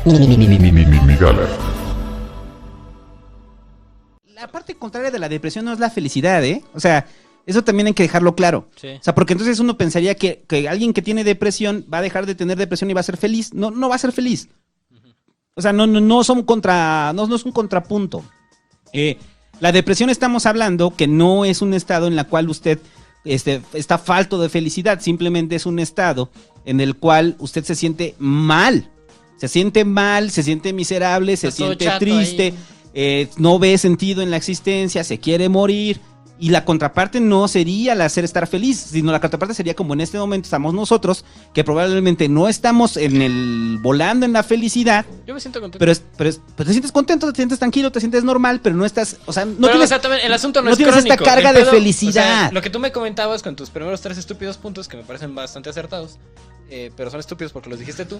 Gala. La parte contraria de la depresión no es la felicidad, ¿eh? O sea, eso también hay que dejarlo claro. Sí. O sea, porque entonces uno pensaría que alguien que tiene depresión va a dejar de tener depresión y va a ser feliz. No, no va a ser feliz. O sea, no es un contrapunto. La depresión estamos hablando que no es un estado en el cual usted está falto de felicidad. Simplemente es un estado en el cual usted se siente mal. Se siente mal, se siente miserable, se siente triste. No ve sentido en la existencia, se quiere morir. Y la contraparte no sería el hacer estar feliz, sino la contraparte sería como en este momento estamos nosotros, que probablemente no estamos volando en la felicidad. Yo me siento contento. Pero te sientes contento, te sientes tranquilo, te sientes normal, pero no estás, o sea, también el asunto no es tienes crónico. esta carga de felicidad. O sea, lo que tú me comentabas con tus primeros 3 estúpidos puntos, que me parecen bastante acertados, pero son estúpidos porque los dijiste tú.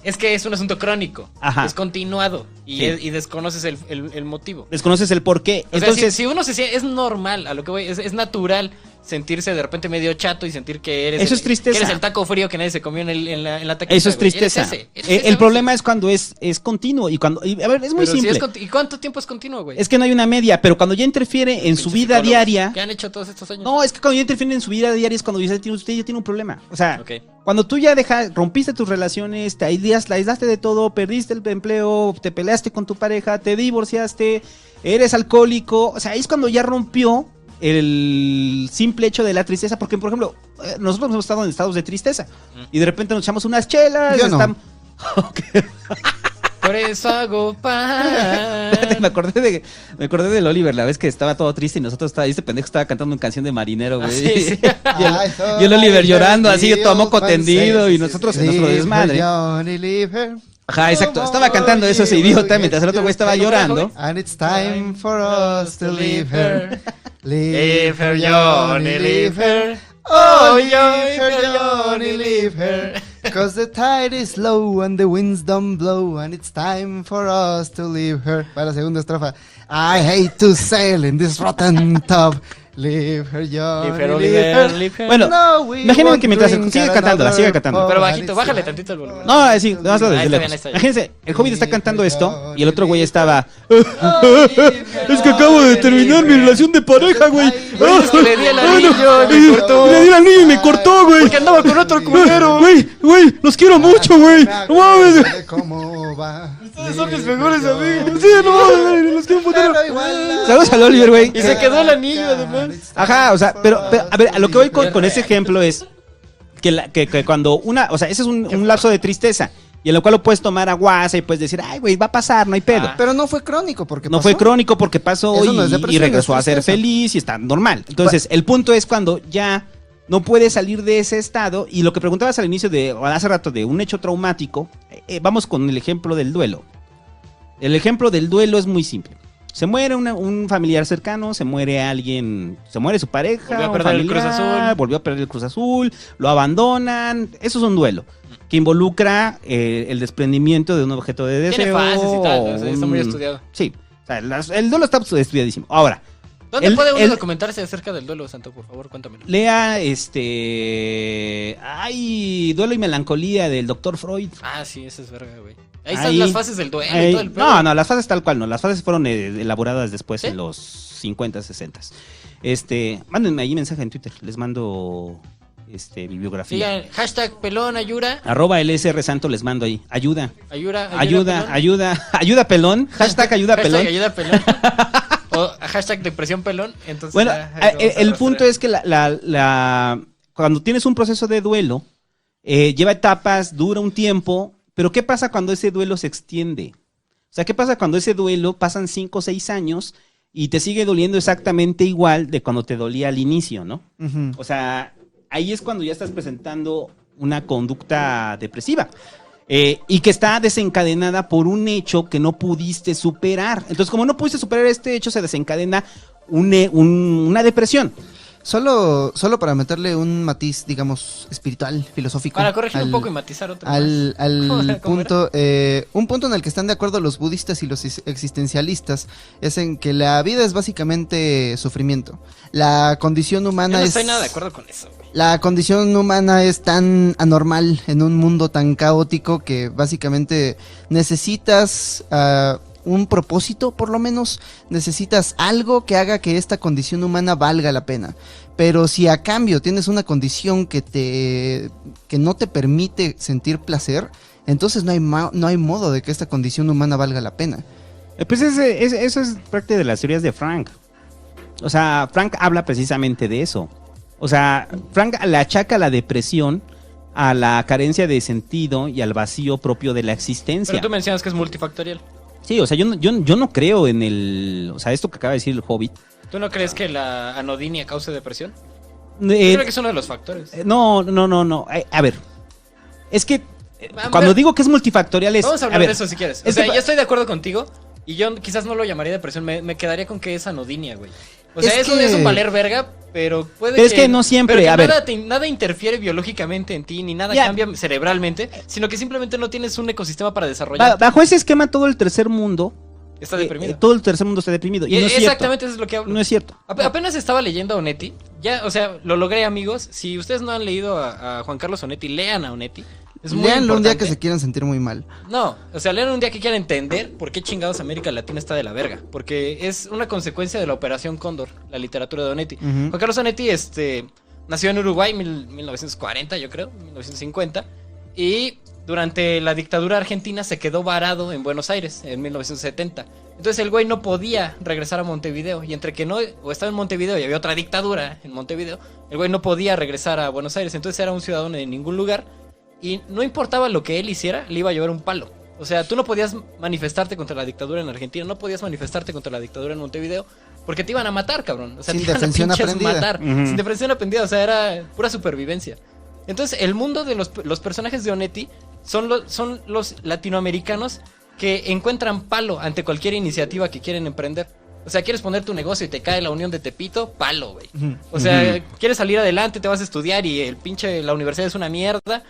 Es que es un asunto crónico. Ajá. Es continuado y, sí. Y desconoces el motivo. Desconoces el porqué. O entonces, sea, si uno se siente, es normal, a lo que voy, es natural sentirse de repente medio chato y sentir que eres, eso es tristeza. Que eres el taco frío que nadie se comió en la taquilla. Eso es tristeza. El problema es cuando es continuo y cuando a ver, es muy simple. ¿Y cuánto tiempo es continuo, güey? Es que no hay una media, pero cuando ya interfiere en su vida diaria. ¿Qué han hecho todos estos años? No, es que cuando ya interfiere en su vida diaria es cuando usted ya tiene un problema. O sea, cuando tú ya rompiste tus relaciones, te aislaste de todo, perdiste el empleo, te peleaste con tu pareja, te divorciaste, eres alcohólico, o sea, ahí es cuando ya rompió el simple hecho de la tristeza, porque por ejemplo, nosotros hemos estado en estados de tristeza y de repente nos echamos unas chelas. Yo no. Por eso hago pan. me acordé del Oliver, la vez que estaba todo triste y nosotros este pendejo estaba cantando una canción de marinero, güey. Sí. y el Oliver llorando así, todo moco tendido y nosotros en nuestro desmadre. Ajá, exacto. Estaba cantando eso ese idiota mientras el otro güey estaba llorando. And it's time for us to leave her. Leave her, Johnny, leave her. Oh, leave her, Johnny, leave her. Cause the tide is low and the winds don't blow and it's time for us to leave her. Para la segunda estrofa. I hate to sail in this rotten tub. Leave her, Johnny, leave her. Bueno, imagínense que mientras sigue cantando. Pero bajito, bájale tantito el volumen. No, así, no lo desde lejos. Imagínense, el Hobbit está cantando esto y el otro güey estaba. Es que acabo de terminar mi relación de pareja, güey. Le di el anillo y me cortó. Le di el anillo y me cortó, güey. Porque andaba con otro culero. Güey, los quiero mucho, güey. No mames. ¿Cómo va? Ustedes son mis mejores amigos. Sí, no mames, los quiero mucho. Saludos al Oliver, güey. Y se quedó el anillo, además. Ajá, o sea, pero a ver, a lo que voy con ese ejemplo es que cuando o sea, ese es un lapso de tristeza y en lo cual lo puedes tomar a guasa y puedes decir, ay, güey, va a pasar, no hay pedo. Pero no fue crónico porque no fue crónico porque pasó y regresó a ser tristeza. feliz y está normal. Entonces, el punto es cuando ya no puedes salir de ese estado y lo que preguntabas al inicio hace rato de un hecho traumático, vamos con el ejemplo del duelo. El ejemplo del duelo es muy simple. Se muere un familiar cercano, se muere alguien, se muere su pareja, volvió a perder el Cruz Azul, volvió a perder el Cruz Azul, lo abandonan, eso es un duelo que involucra el desprendimiento de un objeto de deseo. Tiene fases y tal, está muy estudiado. Sí, o sea, el duelo está estudiadísimo. Ahora, ¿dónde puede uno documentarse acerca del duelo, Santo? Por favor, cuéntamelo. Lea Duelo y melancolía del Dr. Freud. Ah, sí, esa es verga, güey. Ahí están las fases del duelo y todo el pedo. No, las fases tal cual no. Las fases fueron elaboradas después, ¿sí? En los 50, 60. Mándenme ahí mensaje en Twitter. Les mando mi bibliografía. Sí, hashtag pelón, ayuda. @LSR Santo les mando ahí. Ayuda pelón. Hashtag ayuda pelón. Ayuda pelón. O hashtag depresión pelón. Entonces, bueno, el punto es que cuando tienes un proceso de duelo, lleva etapas, dura un tiempo. Pero ¿qué pasa cuando ese duelo se extiende? O sea, ¿qué pasa cuando ese duelo pasan 5 o 6 años y te sigue doliendo exactamente igual de cuando te dolía al inicio, ¿no? Uh-huh. O sea, ahí es cuando ya estás presentando una conducta depresiva y que está desencadenada por un hecho que no pudiste superar. Entonces, como no pudiste superar este hecho, se desencadena una depresión. Solo para meterle un matiz, digamos, espiritual, filosófico. Para corregir un poco y matizar otro. Al punto, un punto en el que están de acuerdo los budistas y los existencialistas es en que la vida es básicamente sufrimiento. La condición humana Yo no estoy nada de acuerdo con eso, güey. La condición humana es tan anormal en un mundo tan caótico que básicamente necesitas un propósito, por lo menos necesitas algo que haga que esta condición humana valga la pena. Pero si a cambio tienes una condición que no te permite sentir placer, entonces no hay modo de que esta condición humana valga la pena. Pues eso es parte de las teorías de Frank. O sea, Frank habla precisamente de eso. O sea, Frank le achaca la depresión a la carencia de sentido y al vacío propio de la existencia. Pero tú mencionas que es multifactorial. Sí, o sea, yo no creo en el... O sea, esto que acaba de decir el Hobbit. ¿Tú no crees que la anodinia cause depresión? Yo creo que es uno de los factores. No. A ver, es que cuando digo que es multifactorial es... Vamos a hablar de eso si quieres. O sea, yo estoy de acuerdo contigo y yo quizás no lo llamaría depresión. Me quedaría con que es anodinia, güey. O sea, eso es un valer verga, pero puede pero es que no siempre, pero que a ver. Nada interfiere biológicamente en ti, ni nada cambia cerebralmente, sino que simplemente no tienes un ecosistema para desarrollar. Bajo ese esquema todo el tercer mundo... Está deprimido. Todo el tercer mundo está deprimido. Y no es exactamente cierto. Eso es lo que hablo. No es cierto. Apenas estaba leyendo a Onetti. Ya, o sea, lo logré, amigos. Si ustedes no han leído a Juan Carlos Onetti, lean a Onetti. Es muy Leanlo importante. un día que se quieran sentir muy mal. No, o sea, lean un día que quieran entender por qué chingados América Latina está de la verga. Porque es una consecuencia de la Operación Cóndor, la literatura de Onetti. Juan Carlos Onetti, nació en Uruguay en 1940, yo creo, 1950. Y durante la dictadura argentina se quedó varado en Buenos Aires en 1970. Entonces el güey no podía regresar a Montevideo. Y entre que no, o estaba en Montevideo y había otra dictadura en Montevideo, el güey no podía regresar a Buenos Aires. Entonces era un ciudadano de ningún lugar. Y no importaba lo que él hiciera, le iba a llevar un palo. O sea, tú no podías manifestarte contra la dictadura en Argentina, no podías manifestarte contra la dictadura en Montevideo, porque te iban a matar, cabrón. O sea, sin te iban defensión a pinches aprendida. matar. Sin defensión aprendida, o sea, era pura supervivencia. Entonces, el mundo de los personajes de Onetti son los latinoamericanos que encuentran palo ante cualquier iniciativa que quieren emprender. O sea, quieres poner tu negocio y te cae la Unión de Tepito, palo, güey. O sea, quieres salir adelante, te vas a estudiar y la universidad es una mierda.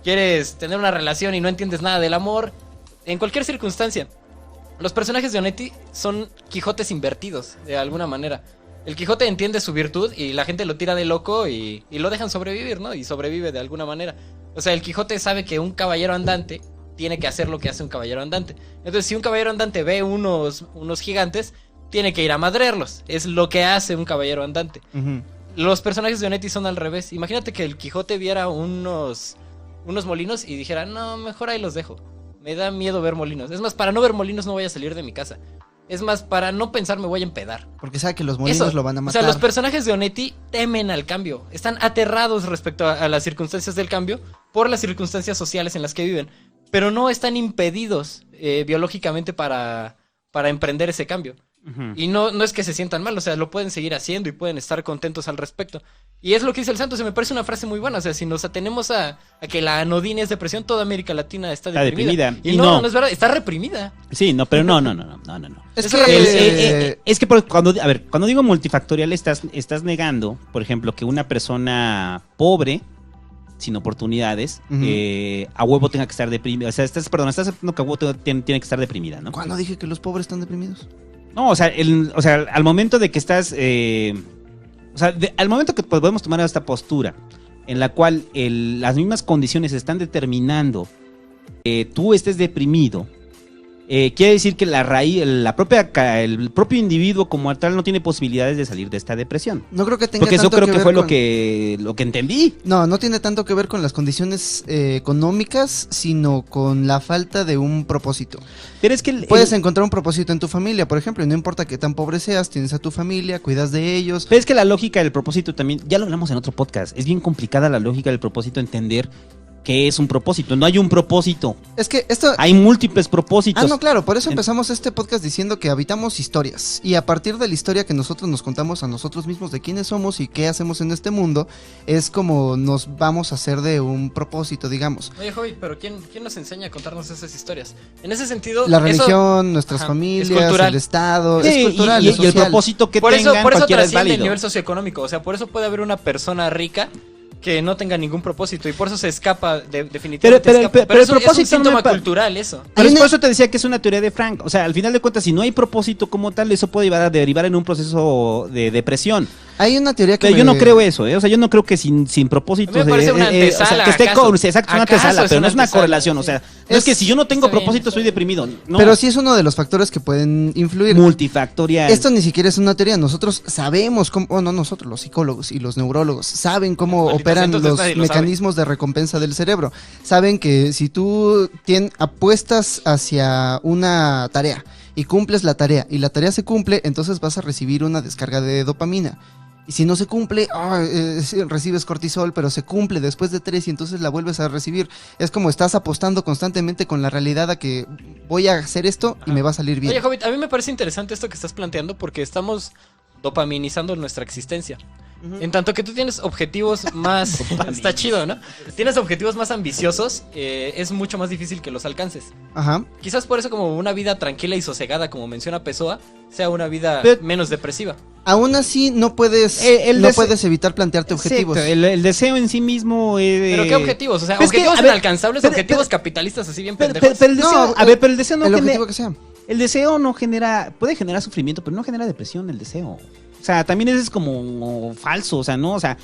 Quieres tener una relación y no entiendes nada del amor. En cualquier circunstancia. Los personajes de Onetti son Quijotes invertidos, de alguna manera. El Quijote entiende su virtud y la gente lo tira de loco y lo dejan sobrevivir, ¿no? Y sobrevive de alguna manera. O sea, el Quijote sabe que un caballero andante tiene que hacer lo que hace un caballero andante. Entonces, si un caballero andante ve unos gigantes, tiene que ir a madrearlos. Es lo que hace un caballero andante. Los personajes de Onetti son al revés. Imagínate que el Quijote viera unos molinos y dijera, no, mejor ahí los dejo. Me da miedo ver molinos. Es más, para no ver molinos no voy a salir de mi casa. Es más, para no pensar me voy a empedar. Porque sabe que los molinos lo van a matar. O sea, los personajes de Onetti temen al cambio. Están aterrados respecto a las circunstancias del cambio por las circunstancias sociales en las que viven. Pero no están impedidos biológicamente para emprender ese cambio. Y no es que se sientan mal, o sea, lo pueden seguir haciendo y pueden estar contentos al respecto. Y es lo que dice el santo, se me parece una frase muy buena. O sea, si nos atenemos a que la anodinia es depresión, toda América Latina está deprimida. Y no es verdad, está reprimida. Sí, no, pero no. Es que cuando digo multifactorial estás negando, por ejemplo, que una persona pobre, sin oportunidades, a huevo tenga que estar deprimida. O sea, estás aceptando que a huevo tiene que estar deprimida, ¿no? ¿Cuándo dije que los pobres están deprimidos? No, o sea, al momento de que estás... al momento que podemos tomar esta postura en la cual las mismas condiciones están determinando que tú estés deprimido, quiere decir que el propio individuo como tal no tiene posibilidades de salir de esta depresión. No creo que tenga porque eso tanto creo que ver fue con... lo que entendí. No tiene tanto que ver con las condiciones económicas, sino con la falta de un propósito. Pero es que puedes encontrar un propósito en tu familia, por ejemplo, y no importa qué tan pobre seas, tienes a tu familia, cuidas de ellos. Pero es que la lógica del propósito también, ya lo hablamos en otro podcast, es bien complicada la lógica del propósito, entender qué es un propósito. No hay un propósito. Es que esto... Hay múltiples propósitos. No, claro, por eso empezamos este podcast diciendo que habitamos historias. Y a partir de la historia que nosotros nos contamos a nosotros mismos de quiénes somos y qué hacemos en este mundo, es como nos vamos a hacer de un propósito, digamos. Oye, Joey, pero ¿quién nos enseña a contarnos esas historias? En ese sentido... La religión, nuestras familias, el Estado... Sí, es cultural, y es social. el propósito que por tengan, eso cualquiera es trasciende válido. el nivel socioeconómico. O sea, por eso puede haber una persona rica que no tenga ningún propósito y por eso se escapa, definitivamente pero eso el propósito es un síntoma no cultural, eso. Pero por eso te decía que es una teoría de Frank. O sea, al final de cuentas, si no hay propósito como tal, eso puede derivar en un proceso de depresión. Hay una teoría que pero yo no creo eso, ¿eh? O sea, yo no creo que sin propósito... me parece una antesala, o sea, que esté exacto, una antesala, pero no es una correlación. Sí. O sea, no es que si yo no tengo propósito, soy deprimido. No. Pero sí es uno de los factores que pueden influir. Multifactorial. Esto ni siquiera es una teoría. Nosotros sabemos cómo... no nosotros, los psicólogos y los neurólogos saben cómo operan los mecanismos de recompensa del cerebro. Saben que si tú apuestas hacia una tarea y cumples la tarea y la tarea se cumple, entonces vas a recibir una descarga de dopamina. Y si no se cumple, recibes cortisol, pero se cumple después de 3 y entonces la vuelves a recibir. Es como estás apostando constantemente con la realidad a que voy a hacer esto y me va a salir bien. Oye, Hobbit, a mí me parece interesante esto que estás planteando porque estamos dopaminizando nuestra existencia. En tanto que tú tienes objetivos más... está chido, ¿no? Tienes objetivos más ambiciosos, es mucho más difícil que los alcances. Ajá. Quizás por eso como una vida tranquila y sosegada, como menciona Pessoa, sea una vida menos depresiva. Aún así no puedes puedes evitar plantearte objetivos. El deseo en sí mismo... ¿Pero qué objetivos? O sea, objetivos inalcanzables, objetivos capitalistas así bien pendejos. Pero el deseo, pero el deseo no genera... objetivo que sea. El deseo no genera... Puede generar sufrimiento, pero no genera depresión el deseo. O sea, también eso es como falso, o sea, ¿no? O sea,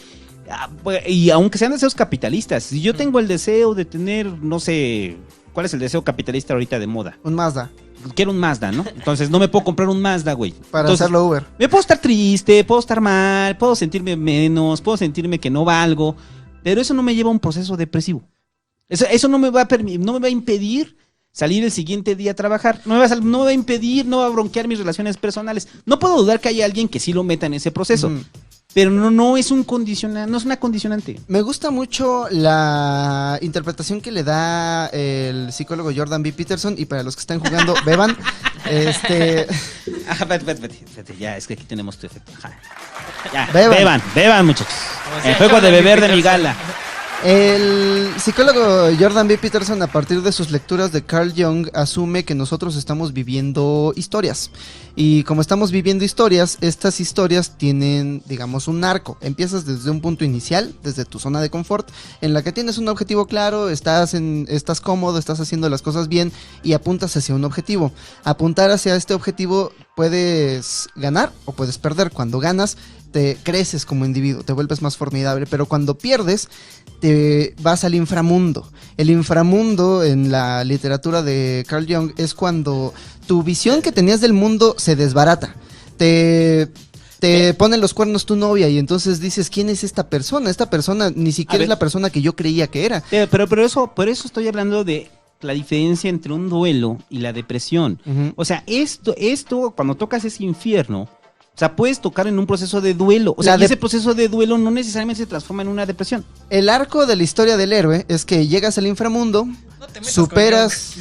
y aunque sean deseos capitalistas, si yo tengo el deseo de tener, no sé, ¿cuál es el deseo capitalista ahorita de moda? Un Mazda. Quiero un Mazda, ¿no? Entonces no me puedo comprar un Mazda, güey. Entonces, hacerlo Uber. Me puedo estar triste, puedo estar mal, puedo sentirme menos, puedo sentirme que no valgo, pero eso no me lleva a un proceso depresivo. Eso no me va a impedir salir el siguiente día a trabajar. No me va a impedir, no va a bronquear mis relaciones personales. No puedo dudar que haya alguien que sí lo meta en ese proceso. Pero no es un condicionante, no es una condicionante. Me gusta mucho la interpretación que le da el psicólogo Jordan B. Peterson, y para los que están jugando, beban. Vete, ya, es que aquí tenemos tu efecto. Ya, beban, muchachos. El juego de beber de mi gala. El psicólogo Jordan B. Peterson, a partir de sus lecturas de Carl Jung, asume que nosotros estamos viviendo historias. Y como estamos viviendo historias, estas historias tienen, digamos, un arco. Empiezas desde un punto inicial, desde tu zona de confort, en la que tienes un objetivo claro, estás cómodo, estás haciendo las cosas bien y apuntas hacia un objetivo. Apuntar hacia este objetivo puedes ganar o puedes perder. Cuando ganas, te creces como individuo, te vuelves más formidable, pero cuando pierdes, te vas al inframundo. El inframundo en la literatura de Carl Jung es cuando tu visión que tenías del mundo se desbarata. Te ponen los cuernos tu novia y entonces dices, ¿quién es esta persona? Esta persona ni siquiera es la persona que yo creía que era. Pero por eso estoy hablando de la diferencia entre un duelo y la depresión. O sea, esto cuando tocas ese infierno, o sea, puedes tocar en un proceso de duelo. O sea, y ese proceso de duelo no necesariamente se transforma en una depresión. El arco de la historia del héroe es que llegas al inframundo, superas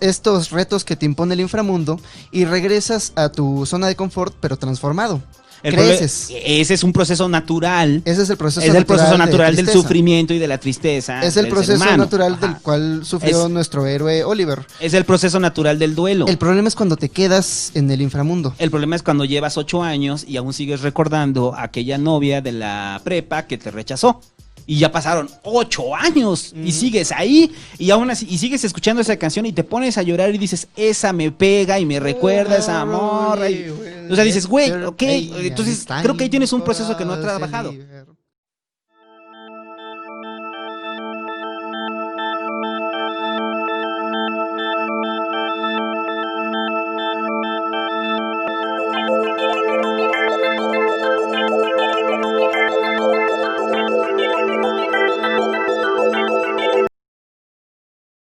estos retos que te impone el inframundo y regresas a tu zona de confort, pero transformado. Creces. Ese es un proceso natural. Ese es el proceso natural del sufrimiento y de la tristeza. Es el proceso natural del cual sufrió nuestro héroe Oliver. Es el proceso natural del duelo. El problema es cuando te quedas en el inframundo. El problema es cuando llevas 8 años y aún sigues recordando a aquella novia de la prepa que te rechazó. Y ya pasaron 8 años y sigues ahí y aún así y sigues escuchando esa canción y te pones a llorar y dices, esa me pega y me recuerda a esa morra. O sea, dices, güey, ok. Entonces creo que ahí tienes un proceso que no has trabajado.